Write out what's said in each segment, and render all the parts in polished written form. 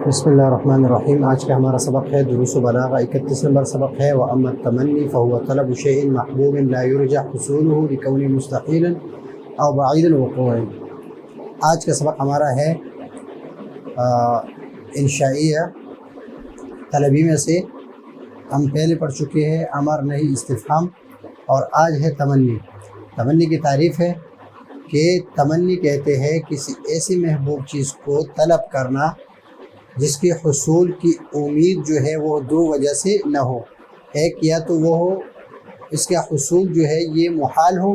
بسم اللہ الرحمن الرحیم۔ آج کا ہمارا سبق ہے دروس و بلاغہ، 31 نمبر سبق ہے۔ وَأَمَّا التَّمَنِّي فَهُوَ طَلَبُ شَيْءٍ مَحْبُوبٍ لَا يُرْجَى حُصُولُهُ لِكَوْنِهِ مُسْتَحِيلًا أَوْ بَعِيدَ الْوُقُوعِ۔ آج کا سبق ہمارا ہے انشائیہ طلبی میں سے ہم پہلے پڑھ چکے ہیں امر نہیں استفہام، اور آج ہے تمنی۔ تمنی کی تعریف ہے کہ تمنی کہتے ہیں کسی ایسی محبوب چیز کو طلب کرنا جس کے حصول کی امید جو ہے وہ دو وجہ سے نہ ہو۔ ایک یا تو وہ ہو اس کا حصول جو ہے یہ محال ہو،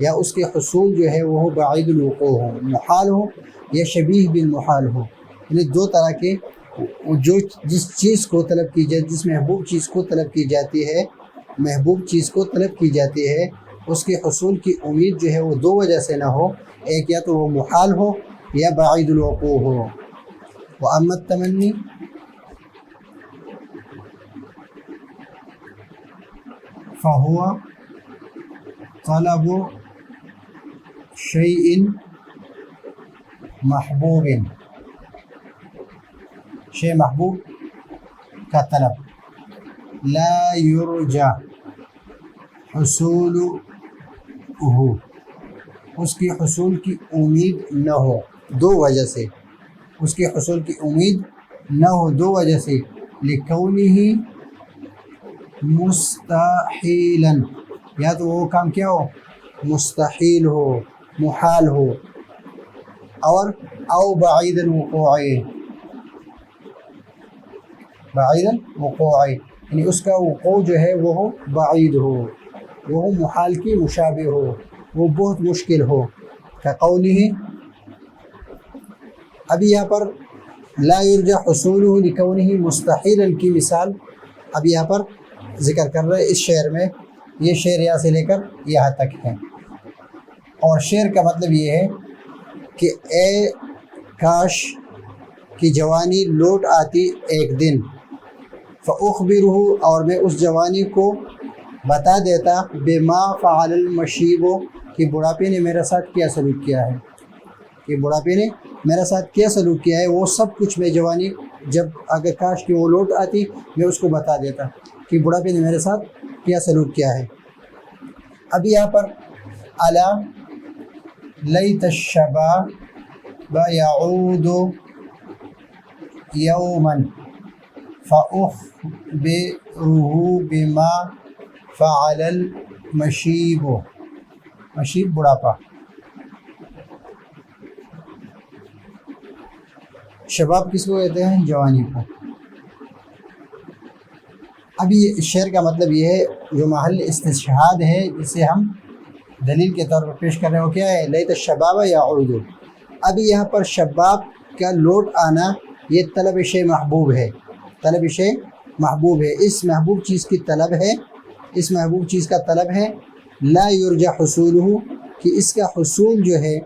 یا اس کے حصول جو ہے وہ بعید الوقوع ہو، محال ہو یا شبیہ بالمحال ہو۔ یعنی دو طرح کے جس چیز کو طلب کی جائے، جس محبوب چیز کو طلب کی جاتی ہے، محبوب چیز کو طلب کی جاتی ہے، اس کے حصول کی امید جو ہے وہ دو وجہ سے نہ ہو۔ ایک یا تو وہ محال ہو یا بعید الوقوع ہو۔ وَأَمَّا التَّمَنِّي فَهُوَ طَلَبُ شَيْءٍ مَحْبُوبٍ، شے محبوب کا طلب، لا یرجى حصولہ، اس کی حصول کی امید نہ ہو دو وجہ سے، اس کے حصول کی امید نہ ہو دو وجہ سے، لِکَوْنِهِ مستحیلاً، یا تو وہ کام کیا ہو، مستحیل ہو، محال ہو، اور او بعید الوقوع، بعید الوقوع یعنی اس کا وقوع جو ہے وہ بعید ہو، وہ محال کی مشابہ ہو، وہ بہت مشکل ہو۔ کقولہ، ابھی یہاں پر لا یرجى حصولہ لکونہ مستحیلا کی مثال اب یہاں پر ذکر کر رہے اس شعر میں۔ یہ شعر یہاں سے لے کر یہاں تک ہے، اور شعر کا مطلب یہ ہے کہ اے کاش کی جوانی لوٹ آتی ایک دن، فأخبرہ، اور میں اس جوانی کو بتا دیتا، بما فعل المشیب، کہ بڑھاپے نے میرے ساتھ کیا سلوک کیا ہے، کہ بڑھاپے نے میرا ساتھ کیا سلوک کیا ہے، وہ سب کچھ میں جوانی جب اگر کاش کہ وہ لوٹ آتی میں اس کو بتا دیتا کہ بڑھاپے نے میرے ساتھ کیا سلوک کیا ہے۔ اب یہاں پر الا لیت الشباب یعود یوما فأخبرہ بما فعل المشیب، مشیب بڑھاپا، شباب کس کو کہتے ہیں، جوانی کو۔ ابھی شعر کا مطلب یہ ہے، جو محل استشہاد ہے جسے ہم دلیل کے طور پر پیش کر رہے ہیں، وہ کیا ہے، لیت الشباب یعود۔ ابھی یہاں پر شباب کا لوٹ آنا یہ طلب شے محبوب ہے، طلب شے محبوب ہے، اس محبوب چیز کی طلب ہے، اس محبوب چیز کا طلب ہے، لا یرجى حصولہ، کہ اس کا حصول جو ہے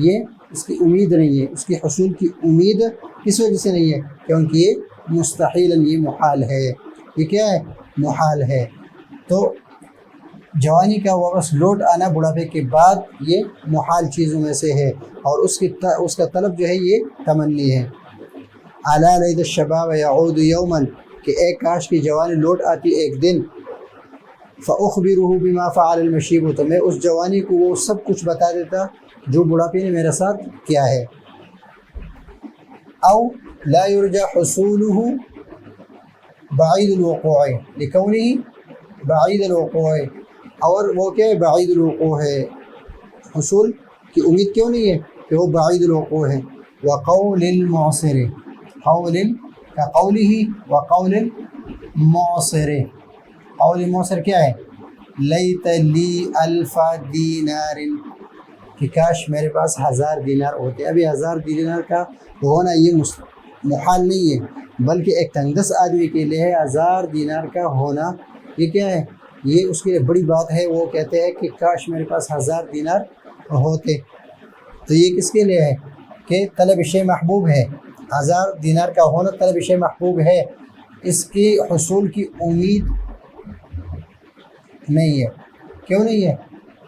یہ اس کی امید نہیں ہے، اس کی حصول کی امید کس وجہ سے نہیں ہے، کیونکہ یہ مستحیلاً، یہ محال ہے، یہ کیا ہے، محال ہے۔ تو جوانی کا واپس لوٹ آنا بڑھاپے کے بعد یہ محال چیزوں میں سے ہے، اور اس کا طلب جو ہے یہ تمنی ہے۔ الا لیت الشباب یعود یوما، کہ اے کاش کی جوانی لوٹ آتی ایک دن، فأخبرہ بما فعل المشیب، تو میں اس جوانی کو وہ سب کچھ بتا دیتا جو بڑھاپے نے میرے ساتھ کیا ہے۔ او لا یرجى حصولہ بعید الوقوع لکونہ بعید الوقوع، اور وہ کیا ہے، بعید الوقوع ہے، حصول کی امید کیوں نہیں ہے، کہ وہ بعید الوقوع ہے۔ وقول المعصر، قول کقولہ، وقول المعصر، قول معصر کیا ہے، لیت لی الف دینار، کہ کاش میرے پاس 1000 دینار ہوتے۔ ابھی 1000 دینار کا ہونا یہ محال نہیں ہے، بلکہ ایک تنگدست آدمی کے لیے 1000 دینار کا ہونا یہ کیا ہے، یہ اس کے لیے بڑی بات ہے۔ وہ کہتے ہیں کہ کاش میرے پاس 1000 دینار ہوتے۔ تو یہ کس کے لیے ہے، کہ طلب شے محبوب ہے، 1000 دینار کا ہونا طلب شے محبوب ہے، اس کی حصول کی امید نہیں ہے۔ کیوں نہیں ہے،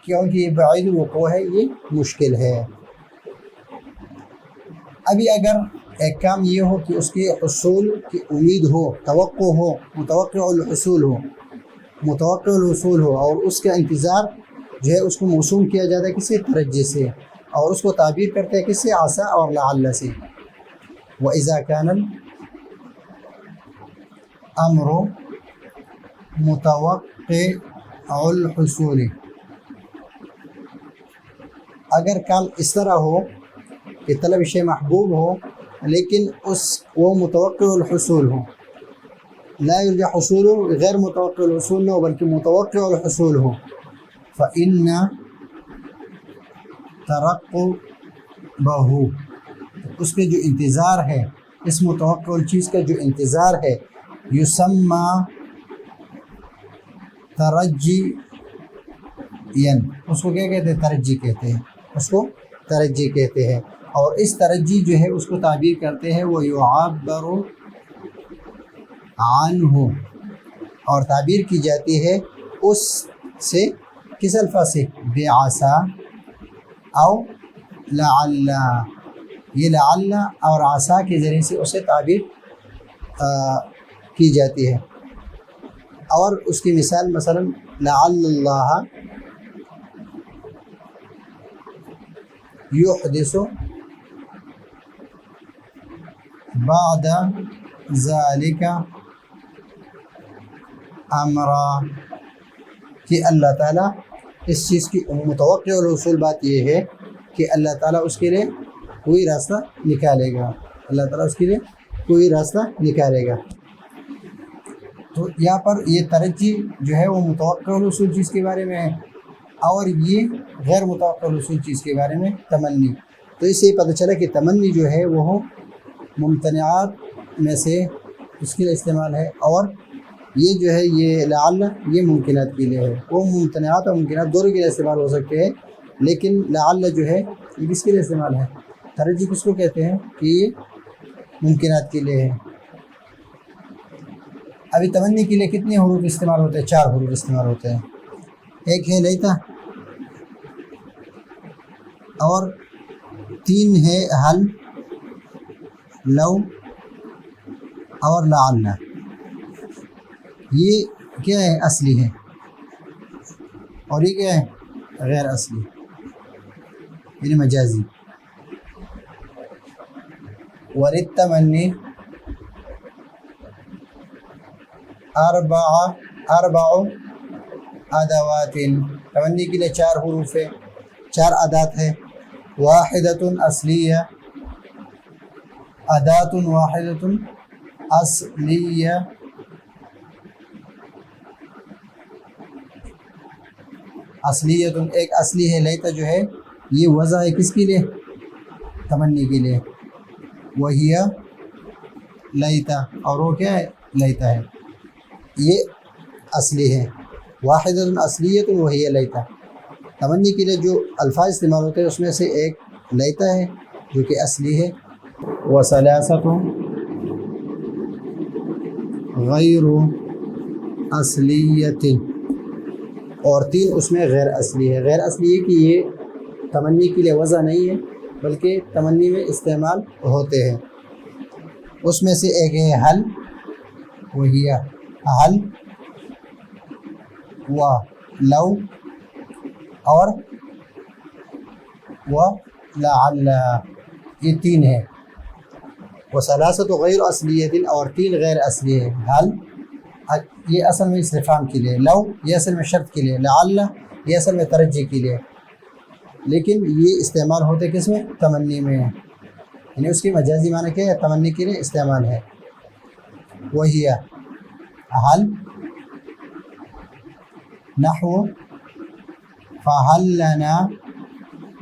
کیونکہ یہ بعید الوقوع ہے، یہ مشکل ہے۔ ابھی اگر ایک کام یہ ہو کہ اس کے حصول کی امید ہو، توقع ہو، متوقع الحصول ہو، اور اس کا انتظار جو ہے اس کو موسوم کیا جاتا ہے کسی ترجی سے، اور اس کو تعبیر کرتے ہیں کس سے؟ عسا اور لعل سے۔ وَإِذَا كَانَ الْأَمْرُ مُتَوَقِّعُ الْحُصُولِ، اگر کام اس طرح ہو کہ طلب شے محبوب ہو لیکن وہ متوقع الحصول ہو، لا یرجى حصول، غیر متوقع الحصول نہ ہو بلکہ متوقع الحصول ہو، فإن ترقبہ، اس کے جو انتظار ہے، اس متوقع چیز کا جو انتظار ہے، یسمى ترجیًا، اس کو کیا کہتے ہیں؟ ترجی کہتے ہیں، اس کو ترجی کہتے ہیں، اور اس ترجی جو ہے اس کو تعبیر کرتے ہیں وہ یعبر عنہ، اور تعبیر کی جاتی ہے اس سے کس الفاظ سے؟ بعسا او لعل، یہ لعل اور عسا کے ذریعے سے اسے تعبیر کی جاتی ہے۔ اور اس کی مثال مثلا لعل اللہ یحدث بعد ذالک امرا، کہ اللہ تعالیٰ اس چیز کی متوقع الحصول بات یہ ہے کہ اللہ تعالیٰ اس کے لیے کوئی راستہ نکالے گا، اللہ تعالیٰ اس کے لیے کوئی راستہ نکالے گا۔ تو یہاں پر یہ ترجی جو ہے وہ متوقع الحصول چیز کے بارے میں ہے، اور یہ غیر متوقع الحصول چیز کے بارے میں تمنی۔ تو اس سے یہ پتہ چلا کہ تمنی جو ہے وہ ممتنعات میں سے اس کے لیے استعمال ہے، اور یہ جو ہے یہ لعل یہ ممکنات کے لیے ہے۔ وہ ممتنعات اور ممکنات دونوں کے لیے استعمال ہو سکتے ہیں، لیکن لعل جو ہے یہ کس کے لیے استعمال ہے؟ ترجی کس کو کہتے ہیں کہ یہ ممکنات کے لیے ہے۔ ابھی تمنی کے لیے کتنے حروف استعمال ہوتے ہیں؟ 4 حروف استعمال ہوتے ہیں، ایک ہے لیتا، اور 3 ہے حل، لو اور لعل۔ یہ کیا ہے؟ اصلی ہے، اور یہ کیا ہے؟ غیر اصلی، یعنی مجازی۔ وللتمنی اربع ادوات، تمنی کے لیے 4 حروف ہے، 4 ادات ہے۔ واحدۃ اصلیہ، ادات واحدۃ اصلیہ، اصلیت ایک اصلی ہے، لیتا جو ہے یہ وضع ہے کس کے لیے؟ تمنی کے لیے، وہی لیتا، اور وہ کیا ہے؟ لیتا ہے، یہ اصلی ہے۔ واحدۃ اصلیت وہی لیتا، تمنی کے لیے جو الفاظ استعمال ہوتے ہیں اس میں سے ایک لیتا ہے جو کہ اصلی ہے۔ وثلاثۃ غیر اصلیت، اور 3 اس میں غیر اصلی ہے۔ غیر اصلی ہے کہ یہ تمنی کے لیے وضع نہیں ہے بلکہ تمنی میں استعمال ہوتے ہیں۔ اس میں سے ایک ہے حل، وہی حل و لو اور لعل، یہ 3 ہے۔ وثلاثۃ غیر اصلیت، اور 3 غیر اصلی ہے۔ حل یہ اصل میں استفہام کے لیے، لو یہ اصل میں شرط کے لیے، لعل یہ اصل میں ترجی کے لیے، لیکن یہ استعمال ہوتے کس میں؟ تمنی میں، یعنی اس کی مجازی معنی کیا ہے؟ تمنی کے لیے استعمال ہے۔ وہی حل نحو فہل لنا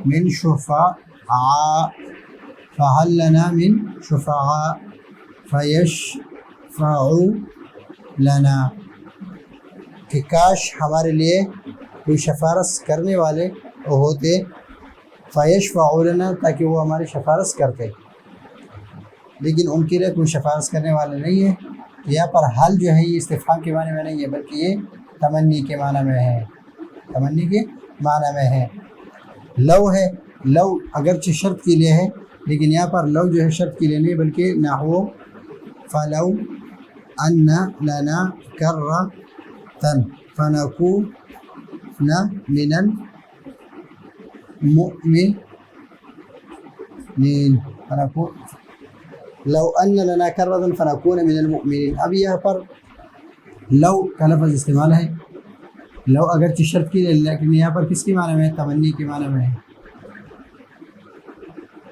من شفعاء، فہل لنا من شفعاء فیشفع لنا، کہ کاش ہمارے لیے کوئی شفارس کرنے والے ہوتے، فیشفع لنا تاکہ وہ ہماری شفارس کرتے، لیکن ان کے لیے کوئی شفارس کرنے والے نہیں ہے۔ یہاں پر حل جو ہے یہ استفہام کے معنی میں نہیں ہے بلکہ یہ تمنی کے معنی میں ہے، تمنی کے معنی میں ہے۔ لو ہے، لو اگرچہ شرط کے لیے ہے لیکن یہاں پر لو جو ہے شرط کے لیے نہیں بلکہ نحو فلو ان لنا کرۃ فنکون من المؤمنین لو ان لنا کرۃ فنکون من المؤمنین. اب یہاں پر لو کا لفظ استعمال ہے. لو اگرچہ شرط کی لیکن یہاں پر کس کی معنی میں ہے؟ تمنی کے معنی میں ہے.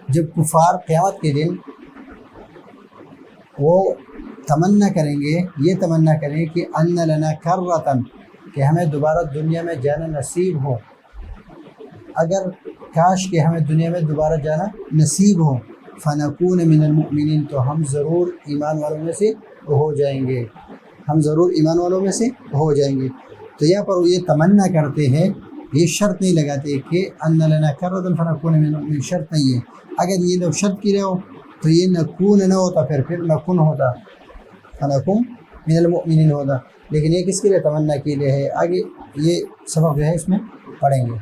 جب کفار قیامت کے دن وہ تمنا کریں گے، یہ تمنا کریں گے کہ ان لنا کرۃ، کہ ہمیں دوبارہ دنیا میں جانا نصیب ہو، اگر کاش کہ ہمیں دنیا میں دوبارہ جانا نصیب ہو، فنکون من المؤمنین، تو ہم ضرور ایمان والوں میں سے ہو جائیں گے، ہم ضرور ایمان والوں میں سے ہو جائیں گے. تو یہاں پر وہ یہ تمنا کرتے ہیں، یہ شرط نہیں لگاتے کہ ان لنا کرۃ فنکون من المؤمنین، شرط نہیں ہے. اگر یہ لوگ شرط کی رہے ہو تو یہ نکون نہ ہوتا، پھر نکون ہوتا، فنکون من المؤمنین ہوتا. لیکن یہ کس کے لیے تمنا کے لیے ہے؟ آگے یہ سبق جو ہے اس میں پڑھیں گے.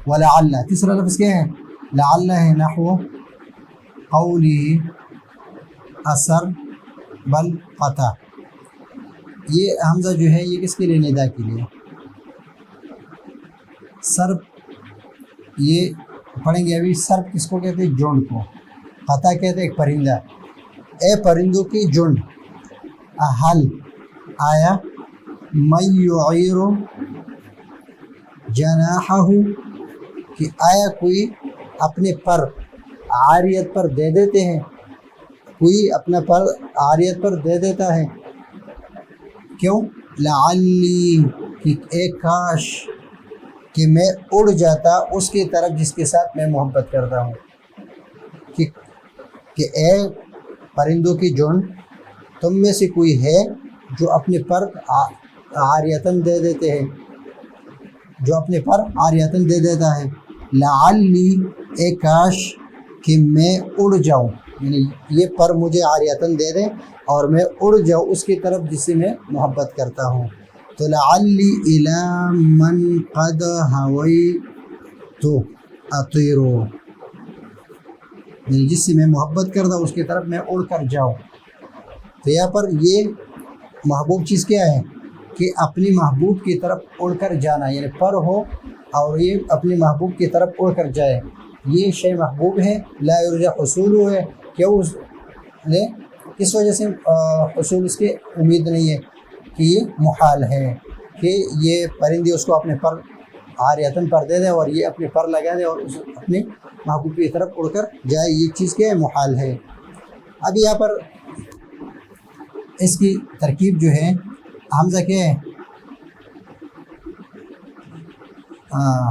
ولعل، تیسرا لفظ کیا ہے؟ لعل ہے، نحو قولی اثر بل قطع. یہ حمزہ جو ہے یہ کس کے لیے؟ ندا کے لیے. سرب، یہ پڑھیں گے ابھی. سرب کس کو کہتے ہیں؟ جھنڈ کو. قطع کہتے ہیں ایک پرندہ. اے پرندوں کی جھنڈ، حل آیا، من یعیر جناحہ، کہ آیا کوئی اپنے پر عاریت پر دے دیتے ہیں، کوئی اپنا پر عاریت پر دے دیتا ہے. کیوں؟ لعلی، کہ ایک کاش کہ میں اڑ جاتا اس کی طرف جس کے ساتھ میں محبت کرتا ہوں. کہ اے پرندوں کی جھنڈ، تم میں سے کوئی ہے جو اپنے پر عاریتاً دے دیتے ہیں، جو اپنے پر عاریتاً دے دیتا ہے. لعلی، اے کاش کہ میں اڑ جاؤں، یعنی یہ پر مجھے عاریتاً دے دیں اور میں اڑ جاؤں اس کی طرف جس سے میں محبت کرتا ہوں. تو لعلی الی من قد ہویت اطیر، یعنی جس سے میں محبت کرتا ہوں اس کی طرف میں اڑ کر جاؤں. تو یہاں پر یہ محبوب چیز کیا ہے؟ کہ اپنی محبوب کی طرف اڑ کر جانا، یعنی پر ہو اور یہ اپنی محبوب کی طرف اڑ کر جائے. یہ شے محبوب ہے، لا یرجى حصول ہے. کیوں اس وجہ سے حصول اس کی امید نہیں ہے، کہ یہ محال ہے کہ یہ پرندے اس کو اپنے پر عاریتاً پر دے دے اور یہ اپنے پر لگا دے اور اس اپنے محبوب کی طرف اڑ کر جائے. یہ چیز کیا ہے؟ محال ہے. اب یہاں پر اس کی ترکیب جو ہے، حمزہ کیا ہے؟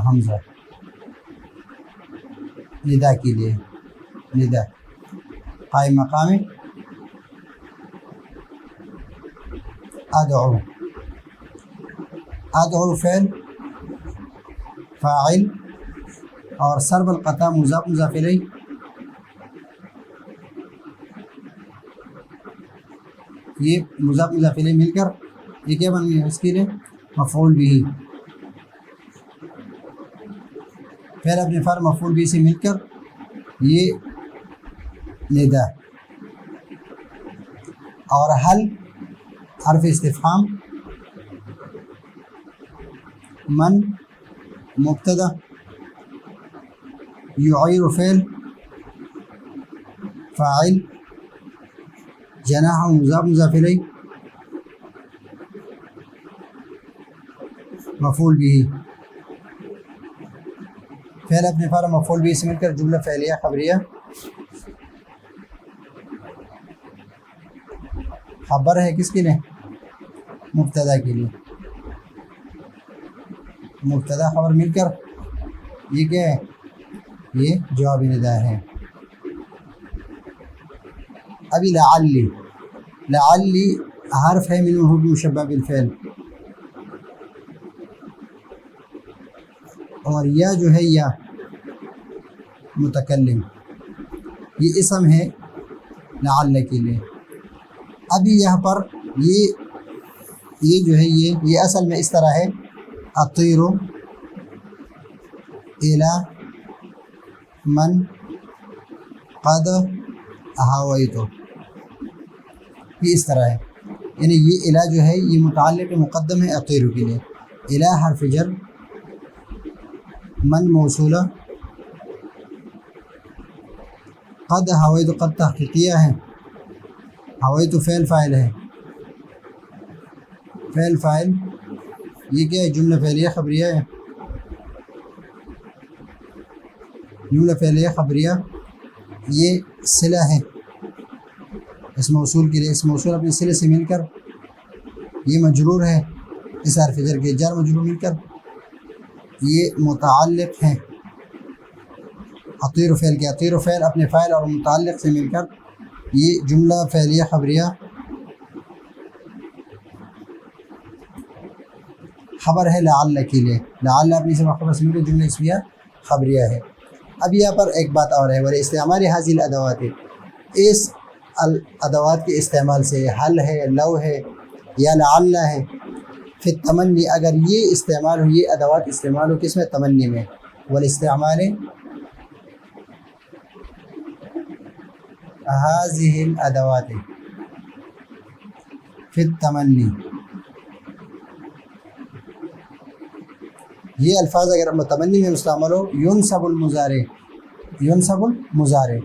حمزہ ندا کے لیے، ندا قائم مقام ادعو. ادعو فعل فاعل اور سرب القطع مضاف مضاف الیہ. یہ مضاف مضاف الیہ مل کر یہ کیا بن گیا؟ اس کے لیے مفعول بھی. پھر اپنے فعل مفعول بھی سے مل کر یہ ندا. اور حل حرف استفہام، من مبتدا، یعیر فعل، فاعل، جناح مضاف مضاف الیہ، مفعول بھی. فعل اپنے فعل مفعول بھی سے مل کر جملہ فعلیہ خبریہ. خبر ہے کس کے لیے؟ مبتدا کے لیے. مبتدا خبر مل کر یہ کیا ہے؟ یہ جواب ندا ہے. ابھی لعلی، لعلی حرف ہے من حروف مشبہ بالفعل، اور یا جو ہے یا متکلم، یہ اسم ہے لعل کے لیے. ابھی یہاں پر یہ جو ہے یہ اصل میں اس طرح ہے، اطیر الی من قد ہویت، یہ اس طرح ہے، یعنی یہ الہ جو ہے یہ متعلق مقدم ہے اطیر کے لیے، الہ حرف جر، من موصولہ، قد ہویت قد تحقیقیہ ہے، ہویت فعل فاعل ہے، فعل فاعل یہ کیا ہے؟ جملہ فعلیہ خبریہ ہے، جملہ فعلیہ خبریہ یہ صلہ ہے اس موصول کے لیے، اس موصول اپنے صلے سے مل کر یہ مجرور ہے، اس حرف جر کے جر مجرور مل کر یہ متعلق ہے اطیر فعل کے، اطیر فعل اپنے فاعل اور متعلق سے مل کر یہ جملہ فعلیہ خبریہ خبر ہے لعل کے لیے، لعل اپنی سے خبر سے مل کر جملہ اسمیہ خبریہ ہے۔ اب یہاں پر ایک بات اور ہے، ولی استعمال حاصل ادوات، اس ادوات کے استعمال سے، حل ہے، لو ہے یا لعل ہے، پھر تمنی اگر یہ استعمال ہو، یہ ادوات استعمال ہو کس میں؟ تمنی میں، والاستعمال هذه الادوات فی التمنی، یہ الفاظ اگر متمنی میں مستعمل ہو، ینصب المضارع، ینصب المضارع۔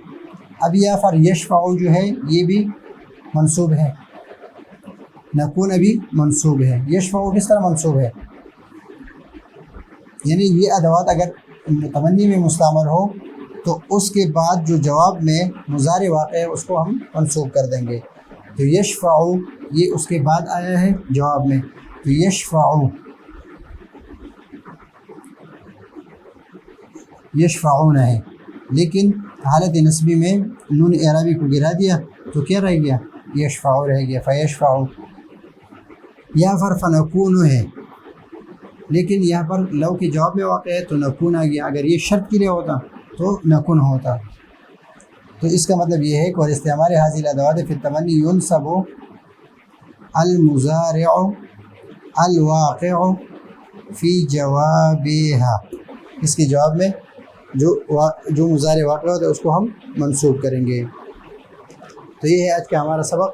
اب یہاں پر یشفع جو ہے یہ بھی منصوب ہے، نکون بھی منصوب ہے، یشفع کس طرح منصوب ہے؟ یعنی یہ ادوات اگر متمنی میں مستعمل ہو تو اس کے بعد جو جواب میں مضارع واقع ہے اس کو ہم منصوب کر دیں گے، تو یشفع یہ اس کے بعد آیا ہے جواب میں، تو یشفع یشفعون ہے، لیکن حالت نسبی میں نون اعرابی کو گرا دیا تو کیا رہ گیا؟ یشفع رہ گیا، فیشفع۔ یہاں پر فنکون ہے، لیکن یہاں پر لو کے جواب میں واقع ہے تو نکون آ گیا، اگر یہ شرط کے لیے ہوتا تو نکون ہوتا۔ تو اس کا مطلب یہ ہے کہ استعمال حاصل ادوات فی التمنی ینصب المضارع الواقع فی جوابها، اس کے جواب میں جو مضارع واقع ہوتا ہے اس کو ہم منصوب کریں گے۔ تو یہ ہے آج کا ہمارا سبق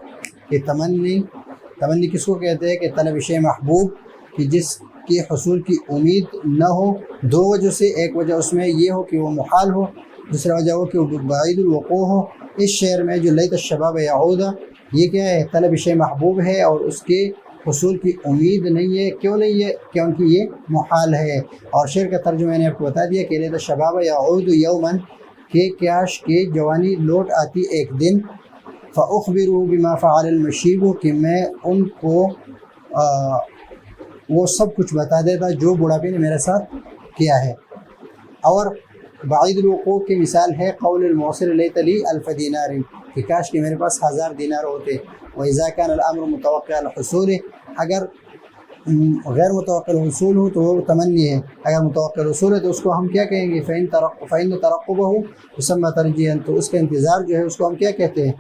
کہ تمنی کس کو کہتے ہیں؟ کہ طلب شے محبوب کہ جس کے حصول کی امید نہ ہو، دو وجہ سے، ایک وجہ اس میں یہ ہو کہ وہ محال ہو، دوسرا وجہ ہو کہ وہ بعید الوقوع ہو۔ اس شعر میں جو لیت الشباب یعود، یہ کیا ہے؟ طلب شے محبوب ہے اور اس کے حصول کی امید نہیں ہے، کیوں نہیں ہے؟ کیونکہ یہ محال ہے۔ اور شعر کا ترجمہ میں نے آپ کو بتا دیا کہ لیت الشباب یعود یوماً، کہ کاش کہ جوانی لوٹ آتی ایک دن، فاخبروا بما فعل المشیب، کہ میں ان کو وہ سب کچھ بتا دیتا جو بڑھاپے نے میرے ساتھ کیا ہے۔ اور بعید الوقوع کی مثال ہے قول الموصل لیت لی الف دینار، کہ کاش کہ میرے پاس 1000 دینار ہوتے۔ وَإِذَا كَانَ الْأَمْرُ مُتَوَقِّعَ الْحُصُولِ، اگر غیر متوقع الحصول ہو تو وہ تمنی ہے، اگر متوقع الحصول ہے تو اس کو ہم کیا کہیں گے؟ فَإِنَّ تَرَقُّبَهُ يُسَمَّى تَرْجِيًا، تو اس کا انتظار جو ہے اس کو ہم کیا کہتے ہیں؟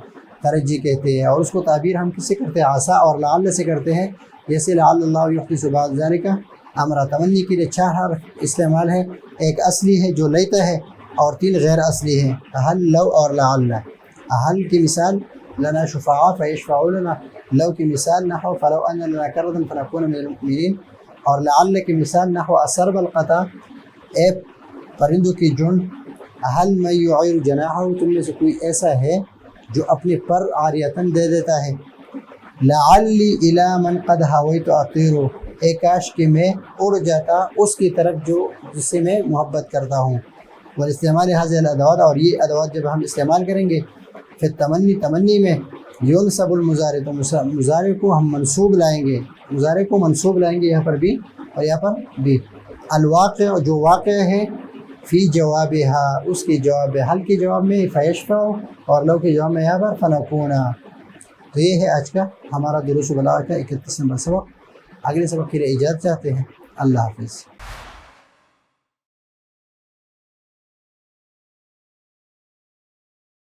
ترجی کہتے ہیں۔ اور اس کو تعبیر ہم کس سے کرتے ہیں؟ عسیٰ اور لعل سے کرتے ہیں، جیسے لعل اللہ یحدث بعد ذلک امرا۔ تمنی کے لیے 4 حرف استعمال ہے، ایک اصلی ہے جو لیتا ہے، اور 3 غیر اصلی ہیں، حل، لو اور لعل۔ حل کی مثال لنا شفعاء فیشفعوا لنا، لو کی مثال نحو فلو ان لنا کرۃ فنکون من المؤمنین، اور لعل کی مثال نحو اسرب القطع، اے پرندوں کی جھنڈ، حل من یعیر جناحہ، تم میں سے کوئی ایسا ہے جو اپنے پر عاریتاً دے دیتا ہے۔ لعلی الی من قد ہویت اطیر، اے کاش کہ میں اڑ جاتا اس کی طرف جس سے میں محبت کرتا ہوں۔ والاستعمال حاضر الادوات، اور یہ ادوات جب ہم استعمال کریں گے پھر تمنی میں ینصب المضارع، تو مضارع کو ہم منصوب لائیں گے، مضارع کو منصوب لائیں گے یہاں پر بھی اور یہاں پر بھی۔ الواقع، جو واقع ہے، فی جوابها، اس کے جواب، حل کے جواب میں فیشفع، اور لو کے جواب میں یہاں پر فنکون۔ تو یہ ہے آج کا ہمارا دروس و بلاغہ کا 31 نمبر سبق۔ اگلے سبق کے لیے اجازت چاہتے ہیں۔ اللہ حافظ۔